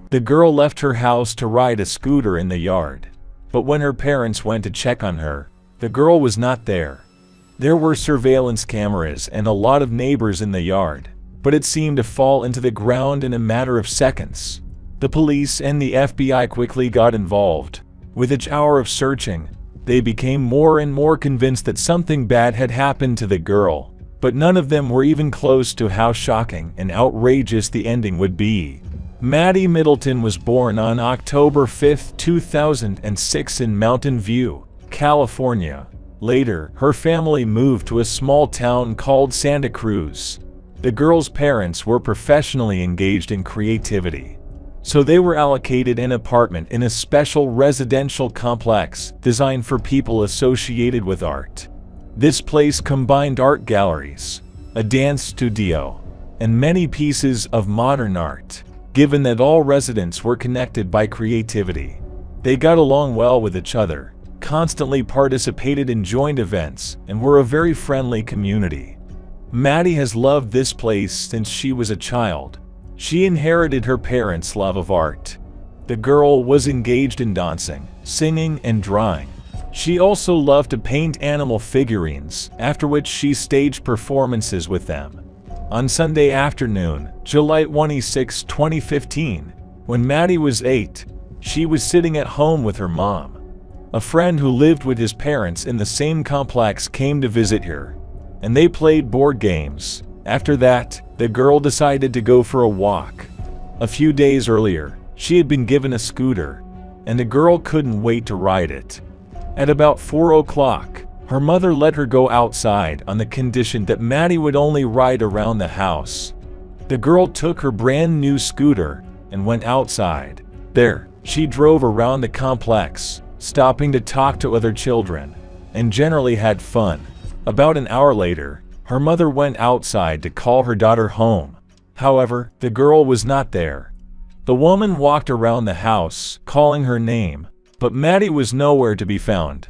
The girl left her house to ride a scooter in the yard. But when her parents went to check on her, the girl was not there. There were surveillance cameras and a lot of neighbors in the yard, but it seemed to fall into the ground in a matter of seconds. The police and the FBI quickly got involved. With each hour of searching, they became more and more convinced that something bad had happened to the girl, but none of them were even close to how shocking and outrageous the ending would be. Maddie Middleton was born on October 5, 2006 in Mountain View, California. Later, her family moved to a small town called Santa Cruz. The girl's parents were professionally engaged in creativity, so they were allocated an apartment in a special residential complex designed for people associated with art. This place combined art galleries, a dance studio, and many pieces of modern art. Given that all residents were connected by creativity, they got along well with each other, constantly participated in joint events, and were a very friendly community. Maddie has loved this place since she was a child. She inherited her parents' love of art. The girl was engaged in dancing, singing, and drawing. She also loved to paint animal figurines, after which she staged performances with them. On Sunday afternoon, July 26, 2015, when Maddie was 8, she was sitting at home with her mom. A friend who lived with his parents in the same complex came to visit her, and they played board games. After that, the girl decided to go for a walk. A few days earlier, she had been given a scooter, and the girl couldn't wait to ride it. At about 4 o'clock, her mother let her go outside on the condition that Maddie would only ride around the house. The girl took her brand new scooter and went outside. There, she drove around the complex, stopping to talk to other children, and generally had fun. About an hour later, her mother went outside to call her daughter home. However, the girl was not there. The woman walked around the house, calling her name, but Maddie was nowhere to be found.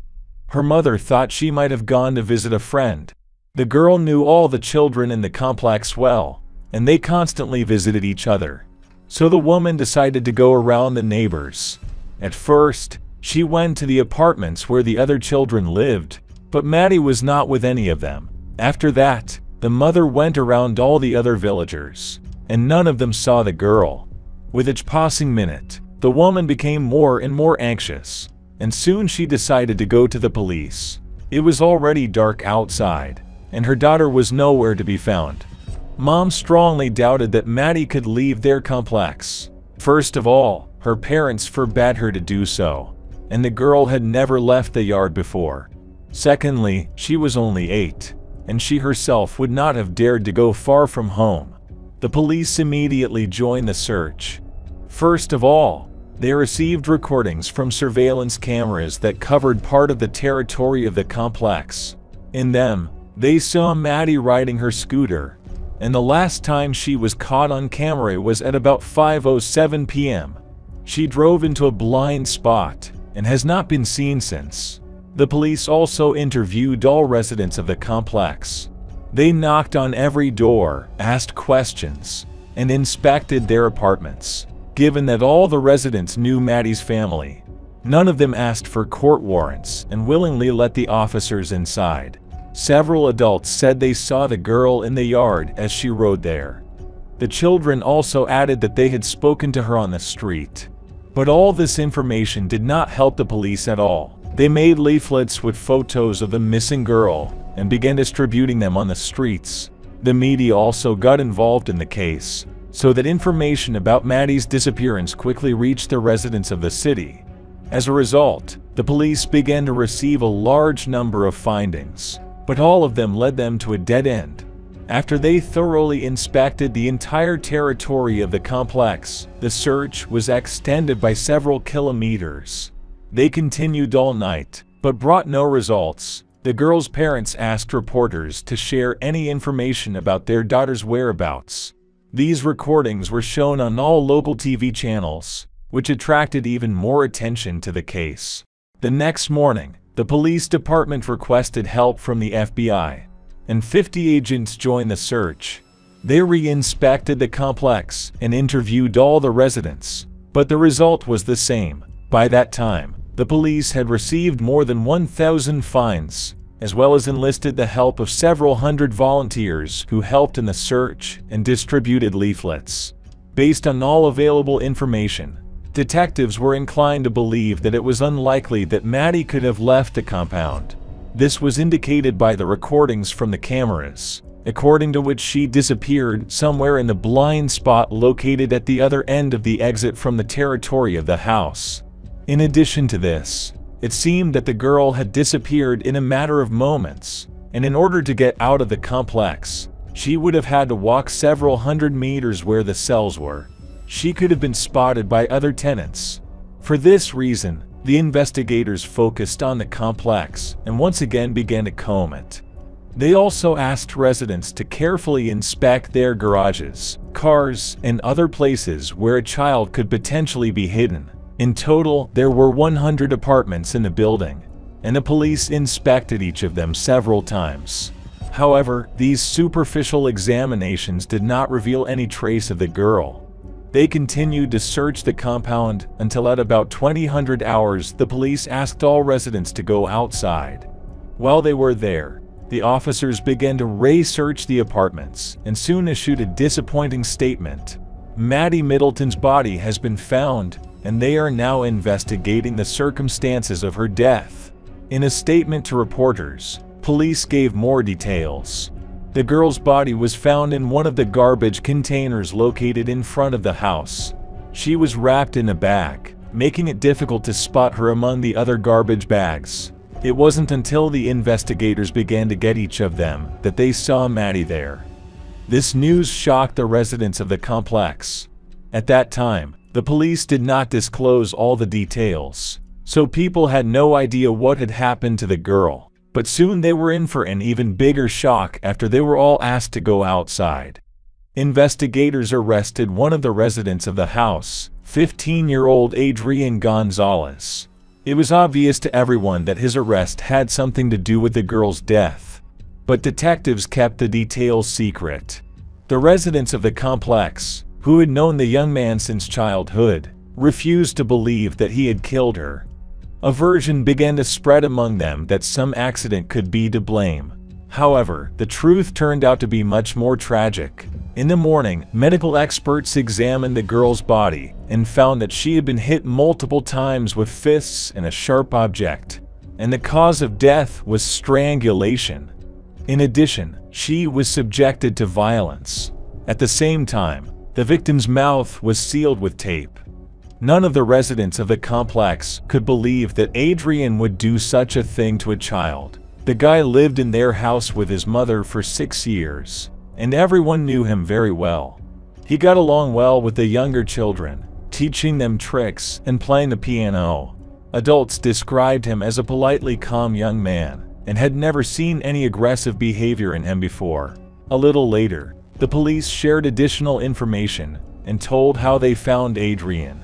Her mother thought she might have gone to visit a friend. The girl knew all the children in the complex well, and they constantly visited each other. So the woman decided to go around the neighbors. At first, she went to the apartments where the other children lived, but Maddie was not with any of them. After that, the mother went around all the other villagers, and none of them saw the girl. With each passing minute, the woman became more and more anxious, and soon she decided to go to the police. It was already dark outside, and her daughter was nowhere to be found. Mom strongly doubted that Maddie could leave their complex. First of all, her parents forbade her to do so, and the girl had never left the yard before. Secondly, she was only 8, and she herself would not have dared to go far from home. The police immediately joined the search. First of all, they received recordings from surveillance cameras that covered part of the territory of the complex. In them, they saw Maddie riding her scooter, and the last time she was caught on camera was at about 5:07 p.m. She drove into a blind spot and has not been seen since. The police also interviewed all residents of the complex. They knocked on every door, asked questions, and inspected their apartments. Given that all the residents knew Maddie's family, none of them asked for court warrants and willingly let the officers inside. Several adults said they saw the girl in the yard as she rode there. The children also added that they had spoken to her on the street. But all this information did not help the police at all. They made leaflets with photos of the missing girl and began distributing them on the streets. The media also got involved in the case, so that information about Maddie's disappearance quickly reached the residents of the city. As a result, the police began to receive a large number of findings, but all of them led them to a dead end. After they thoroughly inspected the entire territory of the complex, the search was extended by several kilometers. They continued all night, but brought no results. The girl's parents asked reporters to share any information about their daughter's whereabouts. These recordings were shown on all local TV channels, which attracted even more attention to the case. The next morning, the police department requested help from the FBI, and 50 agents joined the search. They re-inspected the complex and interviewed all the residents. But the result was the same. By that time, the police had received more than 1,000 fines, as well as enlisted the help of several hundred volunteers who helped in the search and distributed leaflets. Based on all available information, detectives were inclined to believe that it was unlikely that Maddie could have left the compound. This was indicated by the recordings from the cameras, according to which she disappeared somewhere in the blind spot located at the other end of the exit from the territory of the house. In addition to this, it seemed that the girl had disappeared in a matter of moments, and in order to get out of the complex, she would have had to walk several hundred meters where the cells were. She could have been spotted by other tenants. For this reason, the investigators focused on the complex and once again began to comb it. They also asked residents to carefully inspect their garages, cars, and other places where a child could potentially be hidden. In total, there were 100 apartments in the building, and the police inspected each of them several times. However, these superficial examinations did not reveal any trace of the girl. They continued to search the compound until at about 2000 hours the police asked all residents to go outside. While they were there, the officers began to research the apartments and soon issued a disappointing statement. Maddie Middleton's body has been found, and they are now investigating the circumstances of her death. In a statement to reporters, police gave more details. The girl's body was found in one of the garbage containers located in front of the house. She was wrapped in a bag, making it difficult to spot her among the other garbage bags. It wasn't until the investigators began to get each of them that they saw Maddie there. This news shocked the residents of the complex. At that time, the police did not disclose all the details, so people had no idea what had happened to the girl. But soon they were in for an even bigger shock after they were all asked to go outside. Investigators arrested one of the residents of the house, 15-year-old Adrian Gonzalez. It was obvious to everyone that his arrest had something to do with the girl's death, but detectives kept the details secret. The residents of the complex, who had known the young man since childhood, refused to believe that he had killed her. A version began to spread among them that some accident could be to blame. However, the truth turned out to be much more tragic. In the morning, medical experts examined the girl's body and found that she had been hit multiple times with fists and a sharp object, and the cause of death was strangulation. In addition, she was subjected to violence. At the same time, the victim's mouth was sealed with tape. None of the residents of the complex could believe that Adrian would do such a thing to a child. The guy lived in their house with his mother for 6 years, and everyone knew him very well. He got along well with the younger children, teaching them tricks and playing the piano. Adults described him as a politely calm young man, and had never seen any aggressive behavior in him before. A little later, the police shared additional information and told how they found Adrian.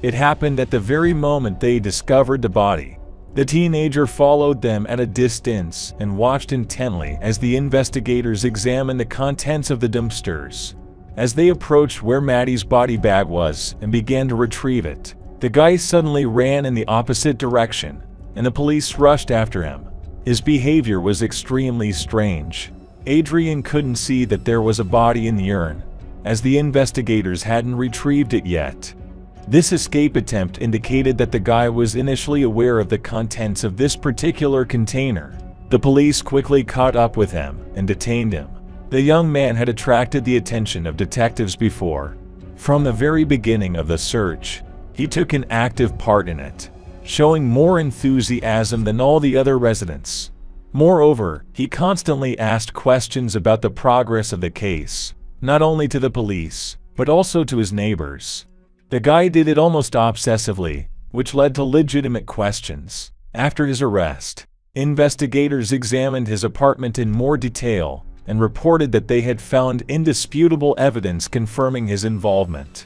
It happened at the very moment they discovered the body. The teenager followed them at a distance and watched intently as the investigators examined the contents of the dumpsters. As they approached where Maddie's body bag was and began to retrieve it, the guy suddenly ran in the opposite direction, and the police rushed after him. His behavior was extremely strange. Adrian couldn't see that there was a body in the urn, as the investigators hadn't retrieved it yet. This escape attempt indicated that the guy was initially aware of the contents of this particular container. The police quickly caught up with him and detained him. The young man had attracted the attention of detectives before. From the very beginning of the search, he took an active part in it, showing more enthusiasm than all the other residents. Moreover, he constantly asked questions about the progress of the case, not only to the police, but also to his neighbors. The guy did it almost obsessively, which led to legitimate questions. After his arrest, investigators examined his apartment in more detail and reported that they had found indisputable evidence confirming his involvement.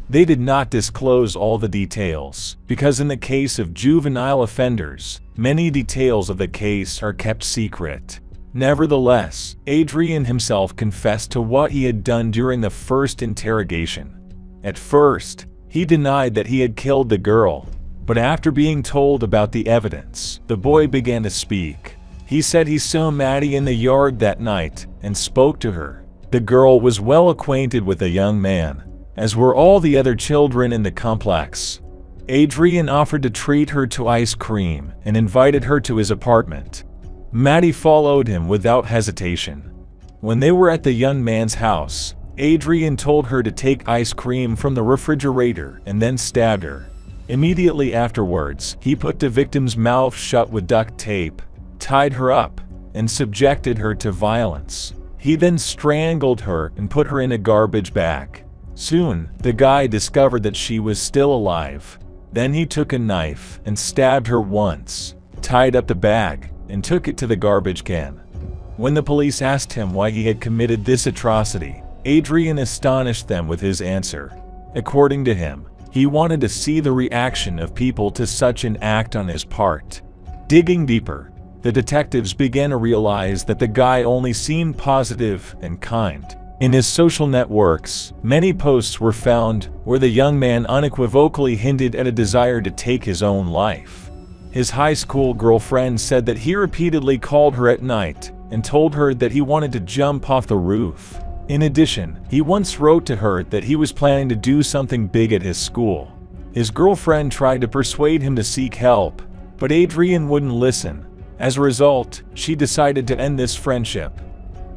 They did not disclose all the details, because in the case of juvenile offenders, many details of the case are kept secret. Nevertheless, Adrian himself confessed to what he had done during the first interrogation. At first, He denied that he had killed the girl, but after being told about the evidence, the boy began to speak. He said he saw Maddie in the yard that night and spoke to her. The girl was well acquainted with the young man, as were all the other children in the complex. Adrian offered to treat her to ice cream and invited her to his apartment. Maddie followed him without hesitation. When they were at the young man's house, Adrian told her to take ice cream from the refrigerator and then stabbed her. Immediately afterwards, he put the victim's mouth shut with duct tape, tied her up, and subjected her to violence. He then strangled her and put her in a garbage bag. Soon, the guy discovered that she was still alive. Then he took a knife and stabbed her once, tied up the bag, and took it to the garbage can. When the police asked him why he had committed this atrocity, Adrian astonished them with his answer. According to him, he wanted to see the reaction of people to such an act on his part. Digging deeper, the detectives began to realize that the guy only seemed positive and kind. In his social networks, many posts were found where the young man unequivocally hinted at a desire to take his own life. His high school girlfriend said that he repeatedly called her at night and told her that he wanted to jump off the roof. In addition, he once wrote to her that he was planning to do something big at his school. His girlfriend tried to persuade him to seek help, but Adrian wouldn't listen. As a result, she decided to end this friendship.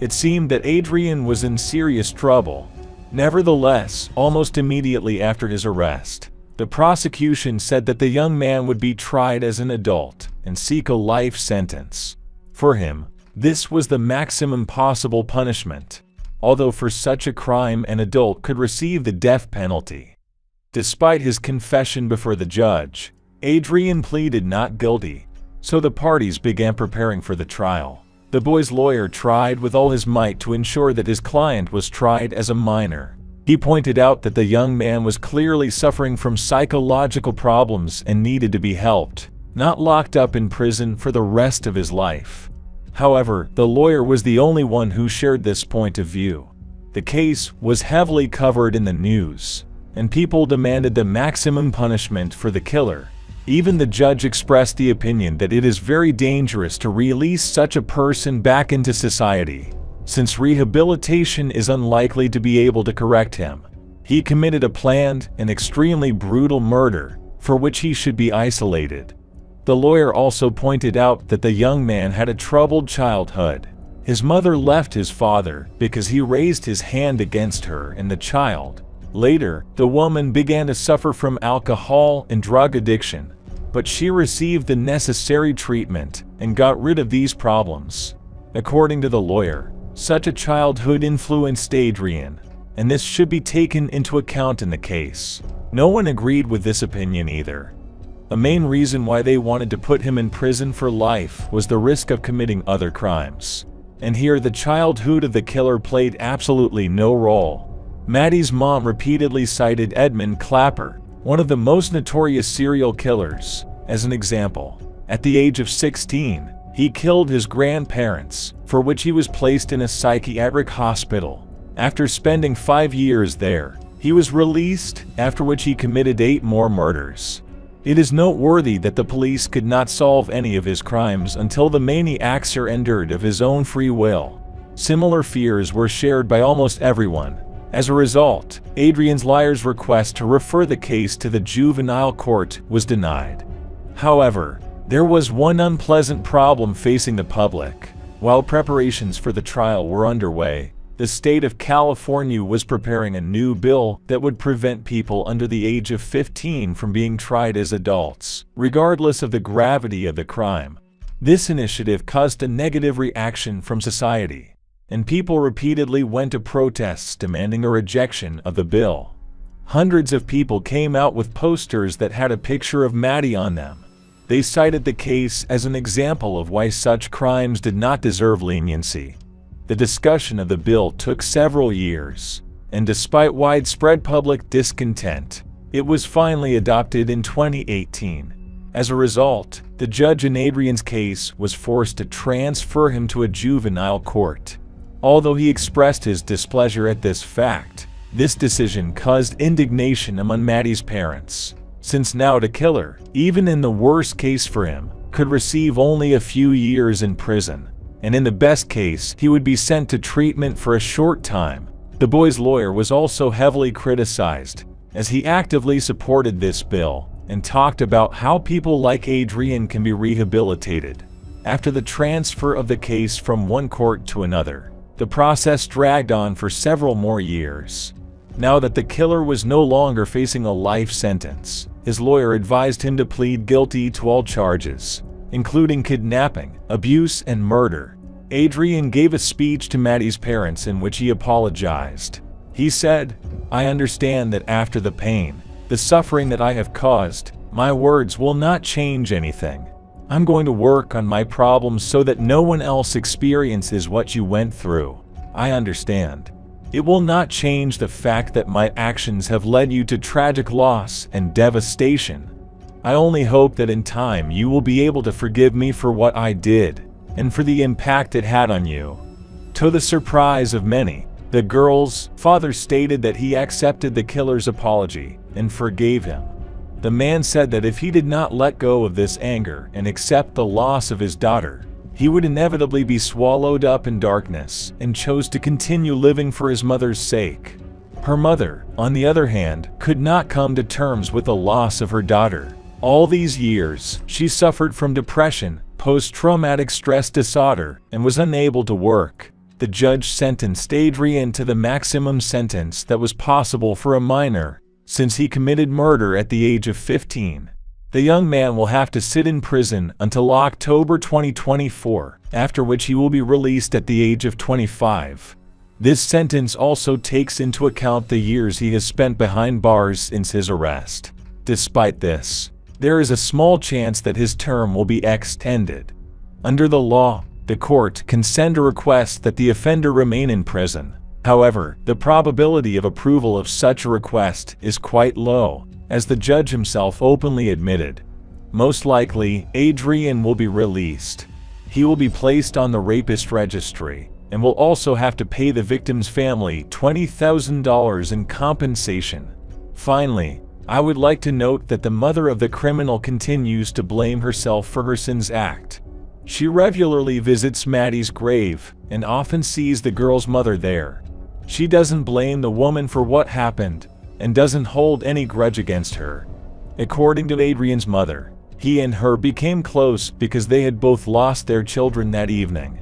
It seemed that Adrian was in serious trouble. Nevertheless, almost immediately after his arrest, the prosecution said that the young man would be tried as an adult and seek a life sentence. For him, this was the maximum possible punishment, although for such a crime an adult could receive the death penalty. Despite his confession before the judge, Adrian pleaded not guilty, so the parties began preparing for the trial. The boy's lawyer tried with all his might to ensure that his client was tried as a minor. He pointed out that the young man was clearly suffering from psychological problems and needed to be helped, not locked up in prison for the rest of his life. However, the lawyer was the only one who shared this point of view. The case was heavily covered in the news, and people demanded the maximum punishment for the killer. Even the judge expressed the opinion that it is very dangerous to release such a person back into society, since rehabilitation is unlikely to be able to correct him. He committed a planned and extremely brutal murder, for which he should be isolated. The lawyer also pointed out that the young man had a troubled childhood. His mother left his father because he raised his hand against her and the child. Later, the woman began to suffer from alcohol and drug addiction, but she received the necessary treatment and got rid of these problems. According to the lawyer, such a childhood influenced Adrian, and this should be taken into account in the case. No one agreed with this opinion either. A main reason why they wanted to put him in prison for life was the risk of committing other crimes. And here the childhood of the killer played absolutely no role. Maddie's mom repeatedly cited Edmund Clapper, one of the most notorious serial killers, as an example. At the age of 16, he killed his grandparents, for which he was placed in a psychiatric hospital. After spending 5 years there, he was released, after which he committed 8 more murders. It is noteworthy that the police could not solve any of his crimes until the maniac surrendered of his own free will. Similar fears were shared by almost everyone. As a result, Adrian's lawyer's request to refer the case to the juvenile court was denied. However, there was one unpleasant problem facing the public. While preparations for the trial were underway, the state of California was preparing a new bill that would prevent people under the age of 15 from being tried as adults, regardless of the gravity of the crime. This initiative caused a negative reaction from society, and people repeatedly went to protests demanding a rejection of the bill. Hundreds of people came out with posters that had a picture of Maddie on them. They cited the case as an example of why such crimes did not deserve leniency. The discussion of the bill took several years, and despite widespread public discontent, it was finally adopted in 2018. As a result, the judge in Adrian's case was forced to transfer him to a juvenile court. Although he expressed his displeasure at this fact, This decision caused indignation among Maddie's parents, since now the killer, even in the worst case for him, could receive only a few years in prison, and in the best case, he would be sent to treatment for a short time. The boy's lawyer was also heavily criticized, as he actively supported this bill and talked about how people like Adrian can be rehabilitated. After the transfer of the case from one court to another, the process dragged on for several more years. Now that the killer was no longer facing a life sentence, his lawyer advised him to plead guilty to all charges, including kidnapping, abuse, and murder. Adrian gave a speech to Maddie's parents in which he apologized. He said, "I understand that after the pain, the suffering that I have caused, my words will not change anything. I'm going to work on my problems so that no one else experiences what you went through. I understand. It will not change the fact that my actions have led you to tragic loss and devastation. I only hope that in time you will be able to forgive me for what I did and for the impact it had on you." To the surprise of many, the girl's father stated that he accepted the killer's apology and forgave him. The man said that if he did not let go of this anger and accept the loss of his daughter, he would inevitably be swallowed up in darkness, and chose to continue living for his mother's sake. Her mother, on the other hand, could not come to terms with the loss of her daughter. All these years, she suffered from depression, post-traumatic stress disorder, and was unable to work. The judge sentenced Adrian to the maximum sentence that was possible for a minor, since he committed murder at the age of 15. The young man will have to sit in prison until October 2024, after which he will be released at the age of 25. This sentence also takes into account the years he has spent behind bars since his arrest. Despite this, there is a small chance that his term will be extended. Under the law, the court can send a request that the offender remain in prison. However, the probability of approval of such a request is quite low, as the judge himself openly admitted. Most likely, Adrian will be released. He will be placed on the rapist registry, and will also have to pay the victim's family $20,000 in compensation. Finally, I would like to note that the mother of the criminal continues to blame herself for her sins act. She regularly visits Maddie's grave, and often sees the girl's mother there. She doesn't blame the woman for what happened, and doesn't hold any grudge against her. According to Adrian's mother, he and her became close because they had both lost their children that evening.